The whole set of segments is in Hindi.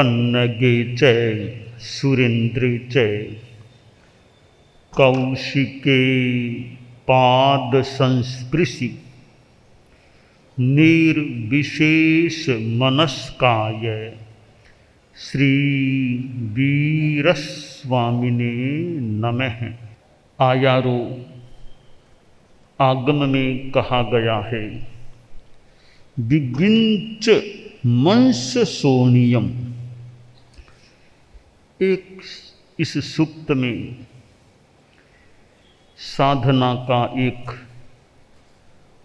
पन्नगे च सुरेन्द्रे च कौशिके पाद संस्पृशि निर्विशेष मनस्काय श्री वीरस्वामिने नमः। आयारो आगम में कहा गया है, विगिंच मंस सोनियम। एक इस सूक्त में साधना का एक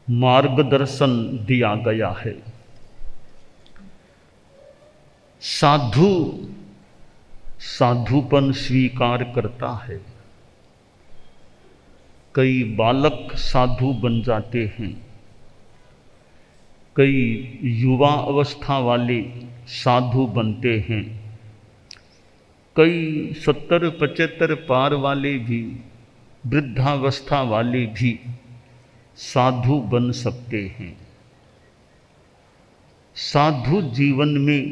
मार्गदर्शन दिया गया है। साधु साधुपन स्वीकार करता है। कई बालक साधु बन जाते हैं, कई युवा अवस्था वाले साधु बनते हैं, कई 70-75 पार वाले भी, वृद्धावस्था वाले भी साधु बन सकते हैं। साधु जीवन में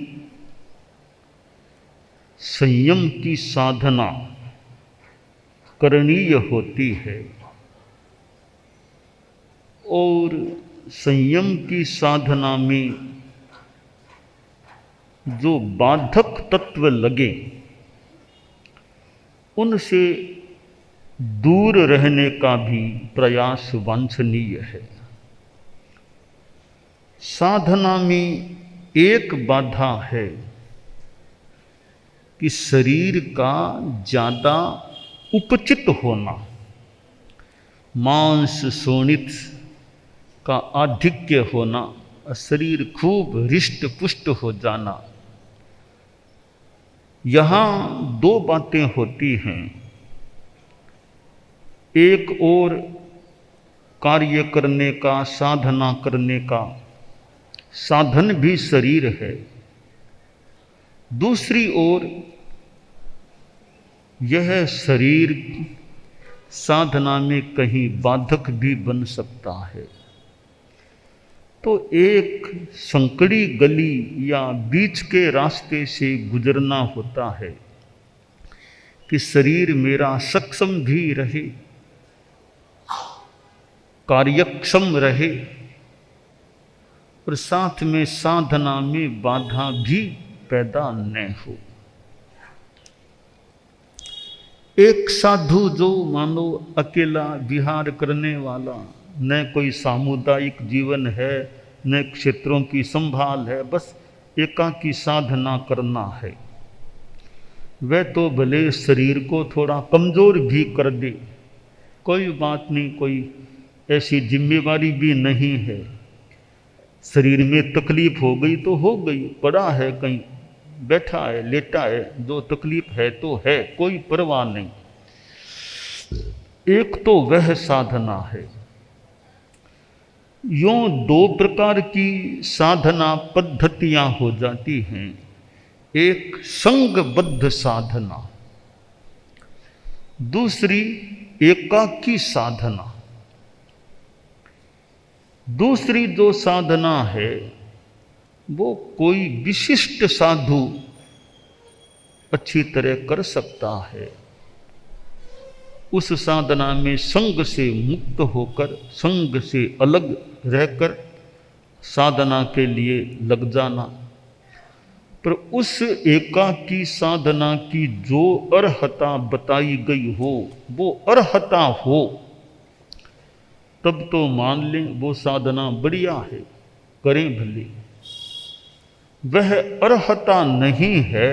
संयम की साधना करणीय होती है और संयम की साधना में जो बाधक तत्व लगे उनसे दूर रहने का भी प्रयास वांछनीय है। साधना में एक बाधा है कि शरीर का ज़्यादा उपचित होना, मांस शोणित का आधिक्य होना, शरीर खूब हृष्ट पुष्ट हो जाना। यहाँ दो बातें होती हैं। एक और कार्य करने का, साधना करने का साधन भी शरीर है, दूसरी ओर यह शरीर साधना में कहीं बाधक भी बन सकता है। तो एक संकड़ी गली या बीच के रास्ते से गुजरना होता है कि शरीर मेरा सक्षम भी रहे, कार्यक्षम रहे और साथ में साधना में बाधा भी पैदा न हो। एक साधु जो मानो अकेला विहार करने वाला, न कोई सामुदायिक जीवन है, न क्षेत्रों की संभाल है, बस एकाकी साधना करना है, वह तो भले शरीर को थोड़ा कमज़ोर भी कर दे, कोई बात नहीं, कोई ऐसी जिम्मेवारी भी नहीं है। शरीर में तकलीफ हो गई तो हो गई, पड़ा है कहीं, बैठा है, लेटा है, जो तकलीफ है तो है, कोई परवाह नहीं। एक तो वह साधना है। यूं दो प्रकार की साधना पद्धतियां हो जाती हैं। एक संगबद्ध साधना, दूसरी एकाकी साधना। दूसरी जो साधना है वो कोई विशिष्ट साधु अच्छी तरह कर सकता है। उस साधना में संग से मुक्त होकर, संग से अलग रहकर साधना के लिए लग जाना। पर उस एकाकी साधना की जो अर्हता बताई गई हो, वो अर्हता हो, तब तो मान लें वो साधना बढ़िया है, करें भले। वह अर्हता नहीं है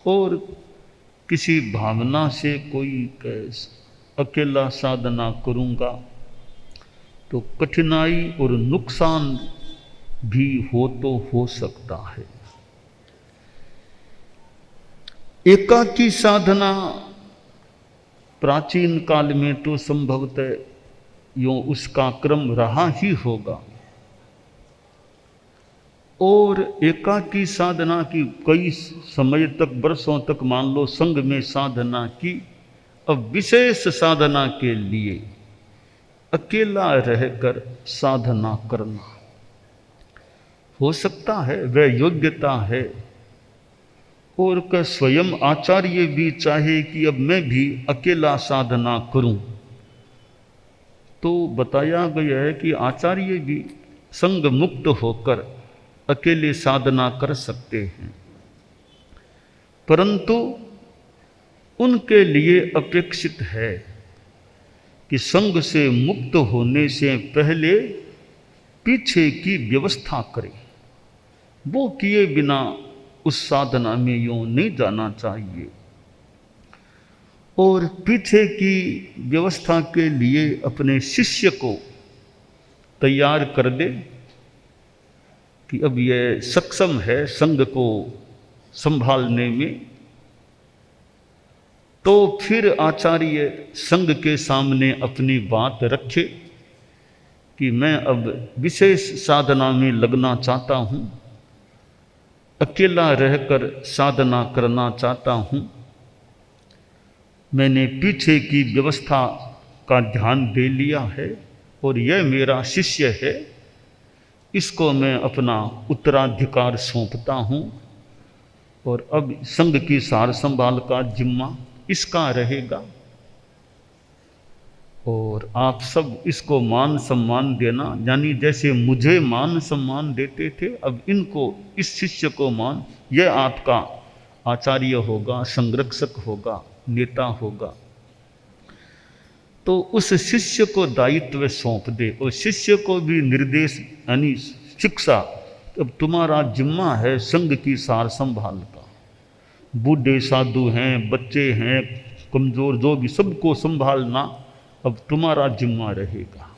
और किसी भावना से कोई अकेला साधना करूँगा तो कठिनाई और नुकसान भी हो सकता है। एकाकी साधना प्राचीन काल में तो संभवतः यूँ उसका क्रम रहा ही होगा और एकाकी साधना की कई समय तक, वर्षों तक मान लो संघ में साधना की। अब विशेष साधना के लिए अकेला रहकर साधना करना हो सकता है, वह योग्यता है, और का स्वयं आचार्य भी चाहे कि अब मैं भी अकेला साधना करूं, तो बताया गया है कि आचार्य भी संग मुक्त होकर अकेले साधना कर सकते हैं, परंतु उनके लिए अपेक्षित है कि संग से मुक्त होने से पहले पीछे की व्यवस्था करें। वो किए बिना उस साधना में यूं नहीं जाना चाहिए, और पीछे की व्यवस्था के लिए अपने शिष्य को तैयार कर दे कि अब यह सक्षम है संग को संभालने में, तो फिर आचार्य संग के सामने अपनी बात रखे कि मैं अब विशेष साधना में लगना चाहता हूँ, अकेला रहकर साधना करना चाहता हूँ, मैंने पीछे की व्यवस्था का ध्यान दे लिया है और यह मेरा शिष्य है, इसको मैं अपना उत्तराधिकार सौंपता हूँ और अब संघ की सार संभाल का जिम्मा इसका रहेगा, और आप सब इसको मान सम्मान देना, यानी जैसे मुझे मान सम्मान देते थे अब इनको, इस शिष्य को मान, यह आपका आचार्य होगा, संरक्षक होगा, नेता होगा। तो उस शिष्य को दायित्व सौंप दे और शिष्य को भी निर्देश यानी शिक्षा, अब तुम्हारा जिम्मा है संघ की सार संभाल का, बूढ़े साधु हैं, बच्चे हैं, कमजोर जो भी, सबको संभालना अब तुम्हारा जिम्मा रहेगा।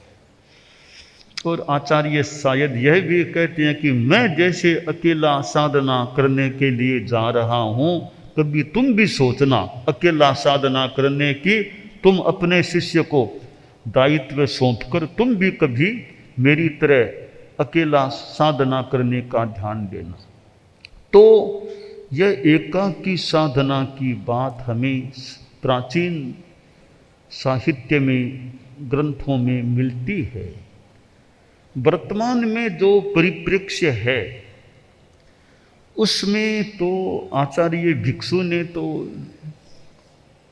और आचार्य शायद यह भी कहते हैं कि मैं जैसे अकेला साधना करने के लिए जा रहा हूं, कभी तुम भी सोचना अकेला साधना करने की, तुम अपने शिष्य को दायित्व सौंपकर तुम भी कभी मेरी तरह अकेला साधना करने का ध्यान देना। तो यह एकाकी साधना की बात हमें प्राचीन साहित्य में, ग्रंथों में मिलती है। वर्तमान में जो परिप्रेक्ष्य है उसमें तो आचार्य भिक्षु ने तो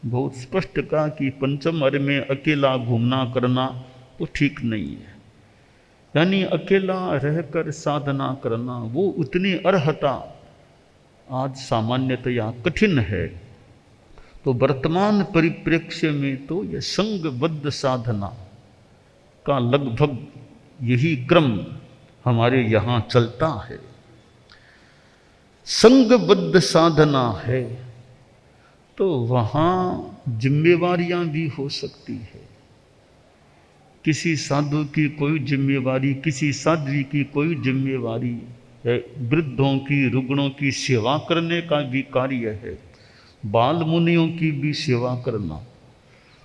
बहुत स्पष्ट कहा कि पंचम अर्घ में अकेला घूमना करना तो ठीक नहीं है, यानी अकेला रहकर साधना करना वो उतनी अर्हता आज सामान्यतया कठिन है। तो वर्तमान परिप्रेक्ष्य में तो यह संगबद्ध साधना का लगभग यही क्रम हमारे यहाँ चलता है। संगबद्ध साधना है तो वहाँ जिम्मेवारियां भी हो सकती है। किसी साधु की कोई जिम्मेवारी, किसी साध्वी की कोई जिम्मेवारी है, वृद्धों की, रुग्णों की सेवा करने का भी कार्य है, बाल मुनियों की भी सेवा करना।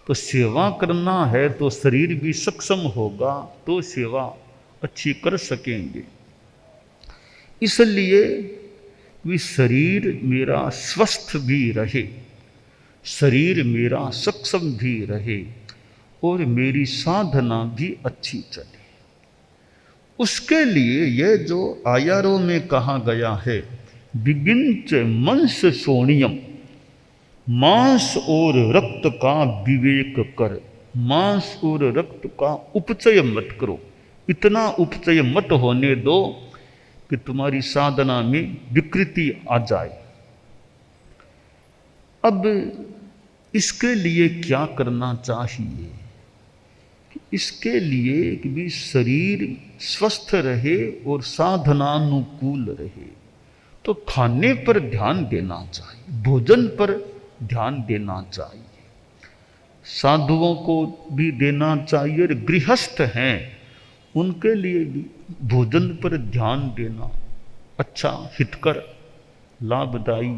तो सेवा करना है तो शरीर भी सक्षम होगा तो सेवा अच्छी कर सकेंगे। इसलिए भी शरीर मेरा स्वस्थ भी रहे, शरीर मेरा सक्षम भी रहे और मेरी साधना भी अच्छी चले, उसके लिए यह जो आयारों में कहा गया है, विगिंच मंस सोनियम, मांस और रक्त का विवेक कर, मांस और रक्त का उपचय मत करो, इतना उपचय मत होने दो कि तुम्हारी साधना में विकृति आ जाए। अब इसके लिए क्या करना चाहिए? इसके लिए कि भी शरीर स्वस्थ रहे और साधनानुकूल रहे तो खाने पर ध्यान देना चाहिए, भोजन पर ध्यान देना चाहिए, साधुओं को भी देना चाहिए और गृहस्थ हैं उनके लिए भी भोजन पर ध्यान देना अच्छा, हितकर, लाभदायी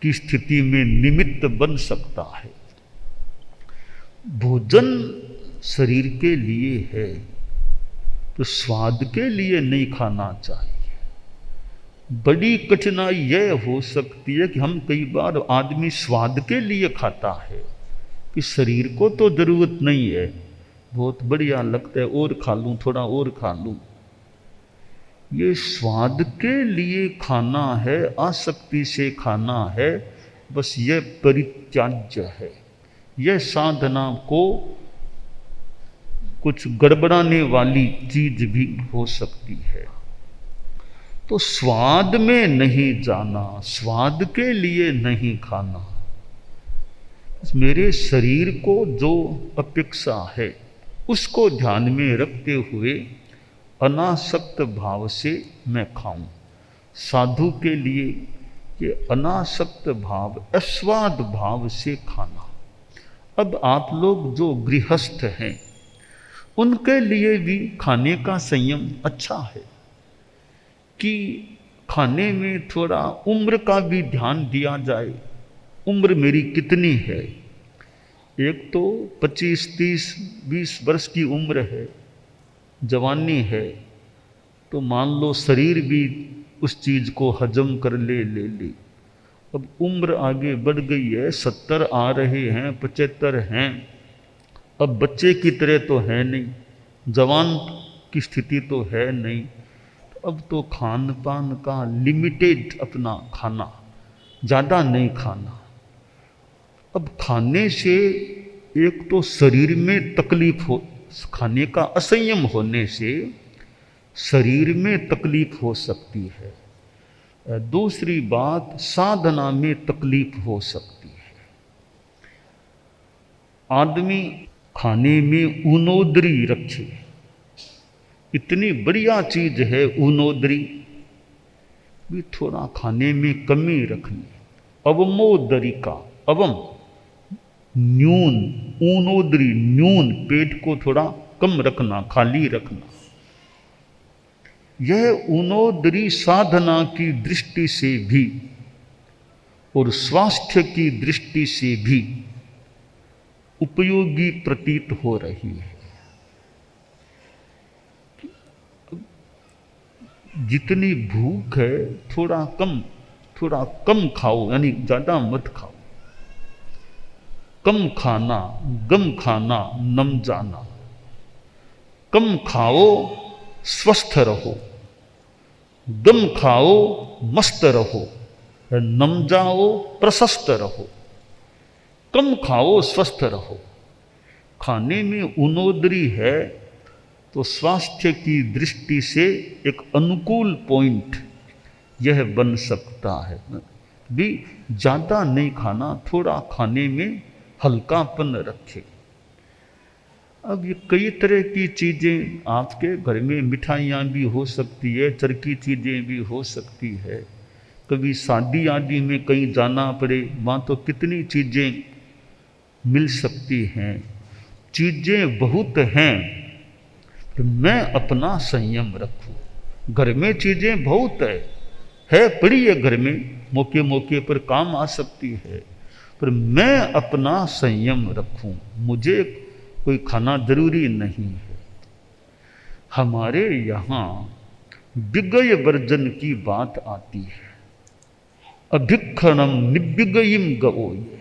की स्थिति में निमित्त बन सकता है। भोजन शरीर के लिए है तो स्वाद के लिए नहीं खाना चाहिए। बड़ी कठिनाई यह हो सकती है कि हम कई बार आदमी स्वाद के लिए खाता है कि शरीर को तो जरूरत नहीं है, बहुत बढ़िया लगता है और खा लूं, थोड़ा और खा लूं, ये स्वाद के लिए खाना है, आसक्ति से खाना है, बस यह परित्याज्य है। यह साधना को कुछ गड़बड़ाने वाली चीज भी हो सकती है। तो स्वाद में नहीं जाना, स्वाद के लिए नहीं खाना। मेरे शरीर को जो अपेक्षा है उसको ध्यान में रखते हुए अनासक्त भाव से मैं खाऊं। साधु के लिए ये अनासक्त भाव, अस्वाद भाव से खाना। अब आप लोग जो गृहस्थ हैं उनके लिए भी खाने का संयम अच्छा है कि खाने में थोड़ा उम्र का भी ध्यान दिया जाए। उम्र मेरी कितनी है? एक तो 25, 30, 20 वर्ष की उम्र है, जवानी है, तो मान लो शरीर भी उस चीज़ को हजम कर ले। अब उम्र आगे बढ़ गई है, 70 आ रहे हैं, 75 हैं, अब बच्चे की तरह तो है नहीं, जवान की स्थिति तो है नहीं। अब तो खान पान का लिमिटेड अपना खाना, ज़्यादा नहीं खाना। अब खाने से एक तो शरीर में तकलीफ हो, खाने का असंयम होने से शरीर में तकलीफ हो सकती है। दूसरी बात, साधना में तकलीफ हो सकती है। आदमी खाने में ऊनोदरी रखे, इतनी बढ़िया चीज है ऊनोदरी, भी थोड़ा खाने में कमी रखनी। अवमोदरी का अवम न्यून, ऊनोदरी न्यून, पेट को थोड़ा कम रखना, खाली रखना। यह ऊनोदरी साधना की दृष्टि से भी और स्वास्थ्य की दृष्टि से भी उपयोगी प्रतीत हो रही है। जितनी भूख है थोड़ा कम खाओ, यानी ज़्यादा मत खाओ। कम खाना, गम खाना, नम जाना। कम खाओ, स्वस्थ रहो। गम खाओ, मस्त रहो। नम जाओ, प्रशस्त रहो। कम खाओ, स्वस्थ रहो। खाने में ऊनोदरी है तो स्वास्थ्य की दृष्टि से एक अनुकूल पॉइंट यह बन सकता है। भी ज़्यादा नहीं खाना, थोड़ा खाने में हल्कापन रखे। अब ये कई तरह की चीज़ें आपके घर में, मिठाइयाँ भी हो सकती है, चरखी चीज़ें भी हो सकती है। कभी शादी आदि में कहीं जाना पड़े, वहाँ तो कितनी चीज़ें मिल सकती हैं। चीज़ें बहुत हैं, तो मैं अपना संयम रखूं। घर में चीज़ें बहुत है पड़ी है घर में, मौके मौके पर काम आ सकती है, पर मैं अपना संयम रखूं। मुझे कोई खाना जरूरी नहीं है। हमारे यहाँ विगय वर्जन की बात आती है। अभिक्षणम निविगयिम गवोये,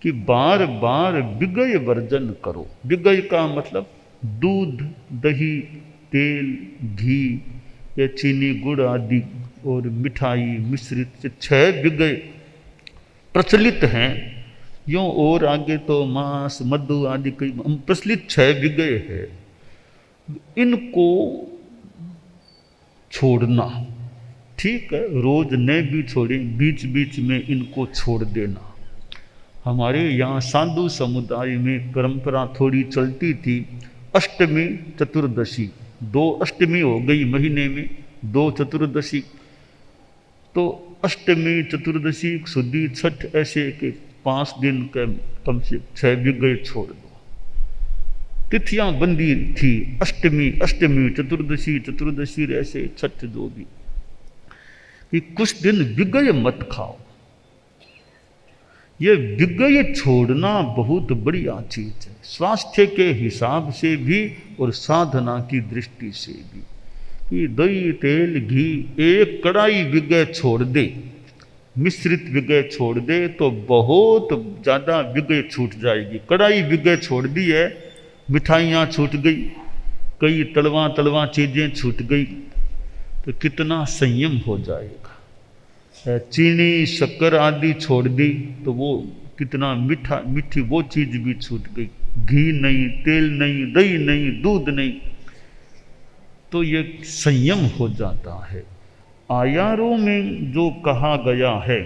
कि बार बार विगय वर्जन करो। विगय का मतलब दूध, दही, तेल, घी या चीनी, गुड़ आदि और मिठाई मिश्रित 6 विगय प्रचलित हैं। यूँ और आगे तो मांस, मधु आदि कई प्रचलित 6 विगय है। इनको छोड़ना ठीक है, रोज न भी छोड़ें, बीच बीच में इनको छोड़ देना। हमारे यहाँ साधु समुदाय में परंपरा थोड़ी चलती थी, अष्टमी चतुर्दशी, 2 अष्टमी हो गई महीने में, 2 चतुर्दशी। तो अष्टमी, चतुर्दशी, शुद्धि, छठ, ऐसे के 5 दिन के कम से 6 विगय छोड़ दो। तिथियां बंदी थी, अष्टमी, चतुर्दशी, ऐसे छठ, जो भी, कि कुछ दिन विगय मत खाओ। ये विगय छोड़ना बहुत बढ़िया चीज है, स्वास्थ्य के हिसाब से भी और साधना की दृष्टि से भी। कि दही, तेल, घी, 1 कड़ाई विगय छोड़ दे, मिश्रित विगय छोड़ दे, तो बहुत ज़्यादा विगय छूट जाएगी। कड़ाई विगय छोड़ दी है, मिठाइयाँ छूट गई, कई तलवा चीज़ें छूट गई, तो कितना संयम हो जाएगा। चीनी शक्कर आदि छोड़ दी तो वो कितना मीठी वो चीज भी छूट गई। घी नहीं, तेल नहीं, दही नहीं, दूध नहीं, तो ये संयम हो जाता है। आयारों में जो कहा गया है,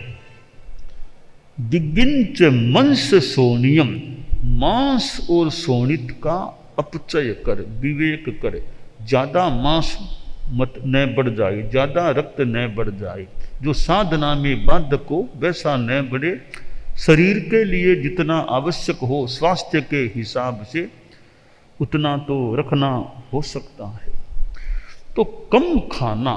दिग्गिंच मंस सोनियम, मांस और सोनित का अपचय कर, विवेक कर। ज्यादा मांस मत न बढ़ जाए, ज्यादा रक्त न बढ़ जाए, जो साधना में बाधक हो वैसा न बढ़े। शरीर के लिए जितना आवश्यक हो स्वास्थ्य के हिसाब से उतना तो रखना हो सकता है। तो कम खाना,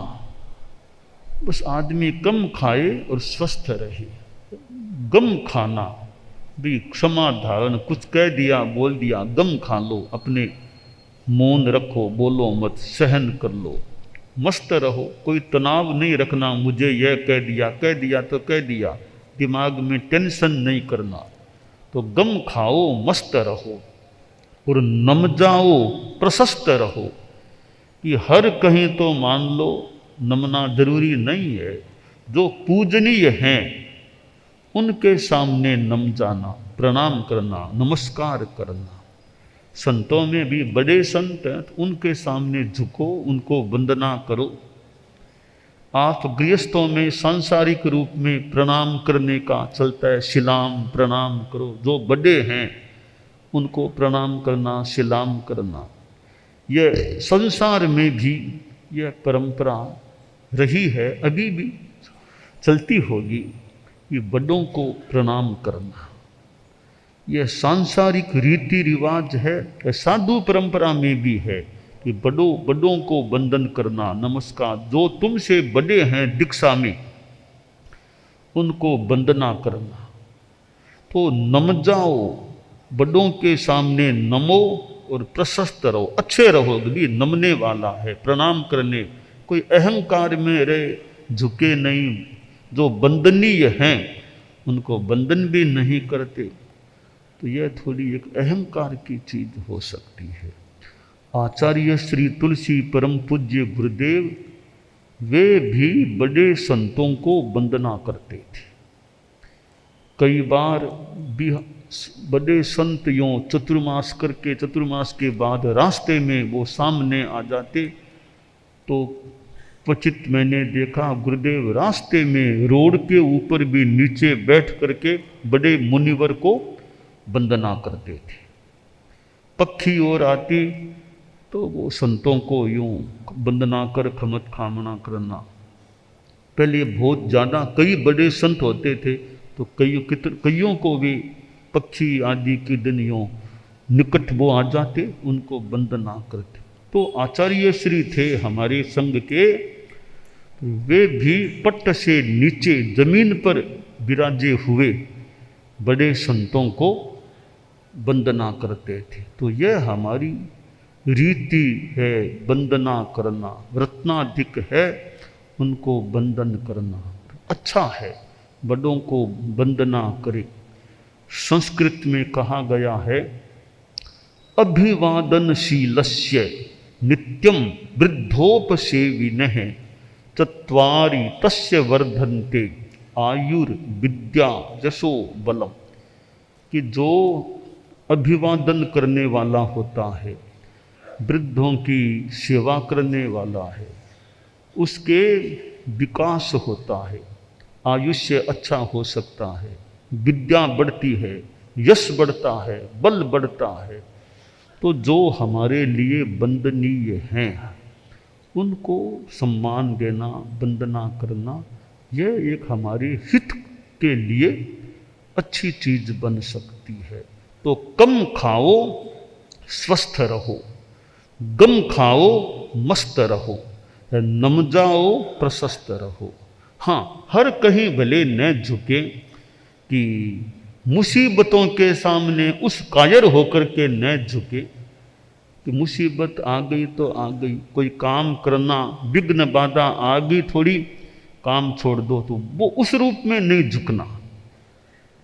बस आदमी कम खाए और स्वस्थ रहे। गम खाना भी क्षमा धारण, कुछ कह दिया बोल दिया, गम खा लो, अपने मौन रखो, बोलो मत, सहन कर लो, मस्त रहो, कोई तनाव नहीं रखना, मुझे यह कह दिया तो कह दिया, दिमाग में टेंशन नहीं करना। तो गम खाओ, मस्त रहो और नम जाओ, प्रशस्त रहो। कि हर कहीं तो मान लो नमना जरूरी नहीं है। जो पूजनीय हैं उनके सामने नम जाना, प्रणाम करना, नमस्कार करना। संतों में भी बड़े संत हैं तो उनके सामने झुको, उनको वंदना करो। आप गृहस्थों में सांसारिक रूप में प्रणाम करने का चलता है, शिलाम प्रणाम करो। जो बड़े हैं उनको प्रणाम करना, शिलाम करना, यह संसार में भी यह परंपरा रही है, अभी भी चलती होगी कि बड़ों को प्रणाम करना। यह सांसारिक रीति रिवाज है, साधु परंपरा में भी है कि बड़ों को वंदन करना, नमस्कार। जो तुमसे बड़े हैं दीक्षा में उनको वंदना करना। तो नम जाओ, बड़ों के सामने नमो और प्रशस्त रहो, अच्छे रहो। भी नमने वाला है, प्रणाम करने, कोई अहंकार में रहे, झुके नहीं। जो वंदनीय हैं उनको वंदन भी नहीं करते, तो यह थोड़ी एक अहंकार की चीज हो सकती है। आचार्य श्री तुलसी परम पूज्य गुरुदेव, वे भी बड़े संतों को वंदना करते थे। कई बार भी बड़े संत यों चतुर्मास करके, चतुर्मास के बाद रास्ते में वो सामने आ जाते, तो क्वचित मैंने देखा गुरुदेव रास्ते में रोड के ऊपर भी नीचे बैठ करके बड़े मुनिवर को वंदना करते थे। पक्षी और आती तो वो संतों को यूं वंदना कर खमत खामना करना। पहले बहुत ज़्यादा कई बड़े संत होते थे तो कईयों को भी पक्षी आदि के दिन यूं निकट वो आ जाते, उनको वंदना करते। तो आचार्य श्री थे हमारे संघ के, वे भी पट्ट से नीचे जमीन पर विराजे हुए बड़े संतों को वंदना करते थे। तो यह हमारी रीति है, वंदना करना। रत्नाधिक है उनको वंदन करना, अच्छा है, बड़ों को वंदना करें। संस्कृत में कहा गया है, अभिवादनशीलस्य नित्यम वृद्धोपसेविनः चत्वारि तस्य वर्धन्ते आयुर्विद्या यशो बलम। कि जो अभिवादन करने वाला होता है, वृद्धों की सेवा करने वाला है, उसके विकास होता है, आयुष्य अच्छा हो सकता है, विद्या बढ़ती है, यश बढ़ता है, बल बढ़ता है। तो जो हमारे लिए वंदनीय हैं उनको सम्मान देना, वंदना करना, यह एक हमारे हित के लिए अच्छी चीज बन सकती है। तो कम खाओ, स्वस्थ रहो, गम खाओ, मस्त रहो, नम जाओ, प्रशस्त रहो। हाँ, हर कहीं भले न झुके कि मुसीबतों के सामने उस कायर होकर के न झुके कि मुसीबत आ गई तो आ गई, कोई काम करना, विघ्न बाधा आ गई थोड़ी, काम छोड़ दो, तो वो उस रूप में नहीं झुकना।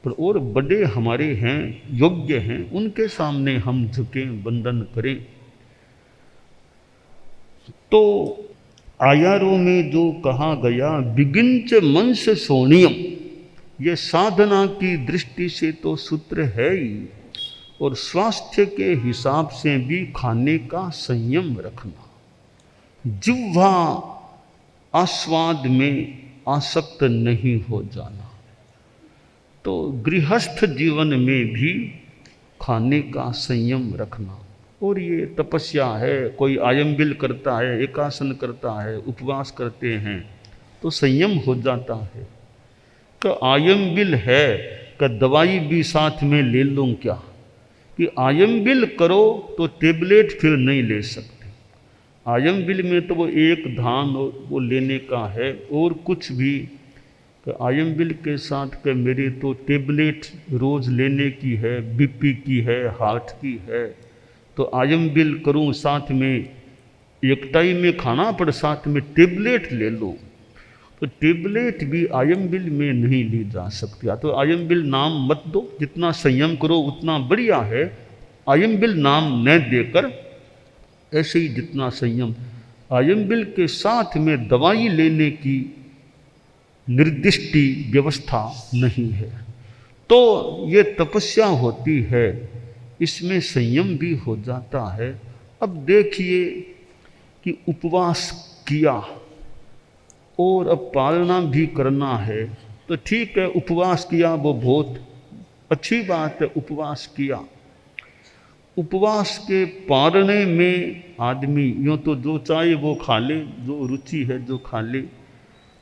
पर और बड़े हमारे हैं, योग्य हैं, उनके सामने हम झुकें, वंदन करें। तो आयारों में जो कहा गया विगिंच मंस सोनियम, ये साधना की दृष्टि से तो सूत्र है ही, और स्वास्थ्य के हिसाब से भी खाने का संयम रखना, जिह्वा आस्वाद में आसक्त नहीं हो जाना। तो गृहस्थ जीवन में भी खाने का संयम रखना। और ये तपस्या है, कोई आयम्बिल करता है, एकासन करता है, उपवास करते हैं तो संयम हो जाता है। तो आयम्बिल है कि दवाई भी साथ में ले लूँ क्या, कि आयम्बिल करो तो टेबलेट फिर नहीं ले सकते। आयम्बिल में तो वो एक धान वो लेने का है और कुछ भी, कि आयम्बिल के साथ के मेरे तो टेबलेट रोज़ लेने की है, बीपी की है, हार्ट की है, तो आयम्बिल करूं साथ में, एक टाइम में खाना पर साथ में टेबलेट ले लो, तो टेबलेट भी आयम्बिल में नहीं ली जा सकती। तो आयम्बिल नाम मत दो, जितना संयम करो उतना बढ़िया है। आयम्बिल नाम न देकर ऐसे ही जितना संयम, आयम्बिल के साथ में दवाई लेने की निर्दिष्ट व्यवस्था नहीं है। तो ये तपस्या होती है, इसमें संयम भी हो जाता है। अब देखिए कि उपवास किया और अब पालना भी करना है, तो ठीक है उपवास किया वो बहुत अच्छी बात है, उपवास किया। उपवास के पालने में आदमी यूँ तो जो चाहे वो खा ले, जो रुचि है जो खा ले,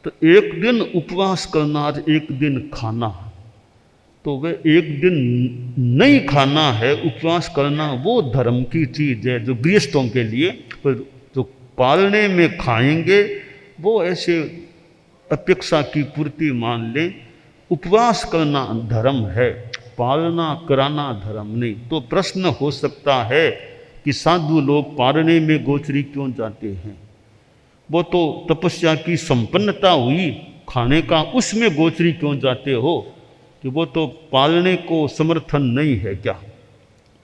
तो एक दिन उपवास करना और एक दिन खाना, तो वह एक दिन नहीं खाना है, उपवास करना वो धर्म की चीज़ है जो गृहस्थों के लिए। पर जो पालने में खाएंगे वो ऐसे अपेक्षा की पूर्ति मान लें। उपवास करना धर्म है, पालना कराना धर्म नहीं। तो प्रश्न हो सकता है कि साधु लोग पालने में गोचरी क्यों जाते हैं, वो तो तपस्या की संपन्नता हुई, खाने का उसमें गोचरी क्यों जाते हो, कि वो तो पालने को समर्थन नहीं है क्या,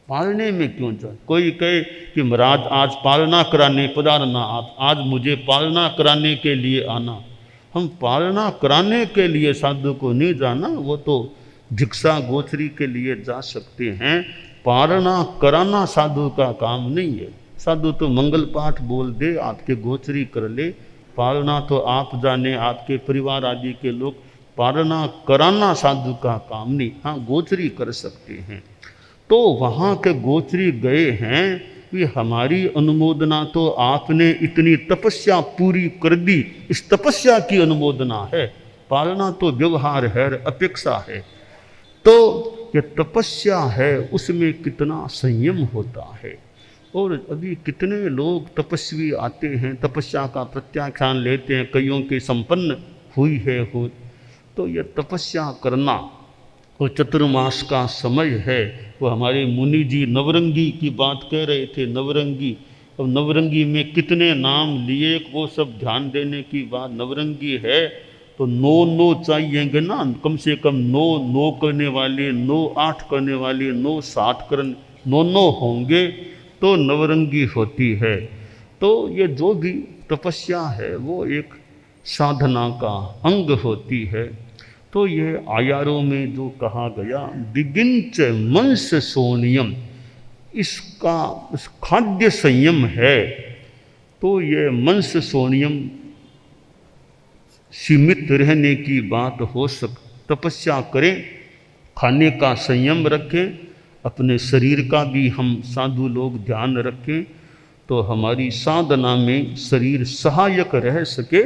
पालने में क्यों जाए। कोई कहे कि महाराज आज पालना कराने पधारना, आप आज मुझे पालना कराने के लिए आना। हम पालना कराने के लिए साधु को नहीं जाना, वो तो भिक्षा गोचरी के लिए जा सकते हैं। पालना कराना साधु का काम नहीं है। साधु तो मंगल पाठ बोल दे, आपके गोचरी कर ले, पालना तो आप जाने, आपके परिवार आदि के लोग, पालना कराना साधु का काम नहीं। हाँ गोचरी कर सकते हैं। तो वहाँ के गोचरी गए हैं कि हमारी अनुमोदना तो आपने इतनी तपस्या पूरी कर दी, इस तपस्या की अनुमोदना है, पालना तो व्यवहार है, अपेक्षा है। तो ये तपस्या है, उसमें कितना संयम होता है। और अभी कितने लोग तपस्वी आते हैं, तपस्या का प्रत्याख्यान लेते हैं, कईयों की संपन्न हुई है हो। तो ये तपस्या करना, वो चतुर्मास का समय है। वो हमारे मुनि जी नवरंगी की बात कह रहे थे, नवरंगी। अब नवरंगी में कितने नाम लिए, वो सब ध्यान देने की बात। नवरंगी है तो 9 चाहिएंगे ना, कम से कम 9 करने वाले, 9 8 करने वाले, 9 7 करने, 9 होंगे तो नवरंगी होती है। तो ये जो भी तपस्या है वो एक साधना का अंग होती है। तो ये आयारों में जो कहा गया विगिंच मंस सोनियम, इसका खाद्य संयम है। तो ये मंस सोनियम सीमित रहने की बात हो तपस्या करें, खाने का संयम रखें, अपने शरीर का भी हम साधु लोग ध्यान रखें, तो हमारी साधना में शरीर सहायक रह सके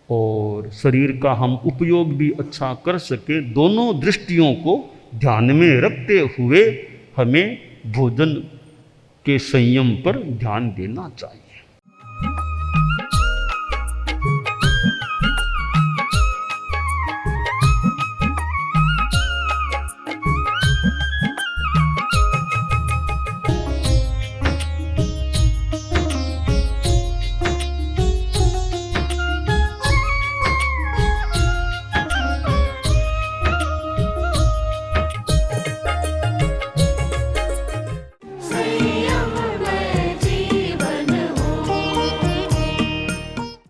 और शरीर का हम उपयोग भी अच्छा कर सके। दोनों दृष्टियों को ध्यान में रखते हुए हमें भोजन के संयम पर ध्यान देना चाहिए।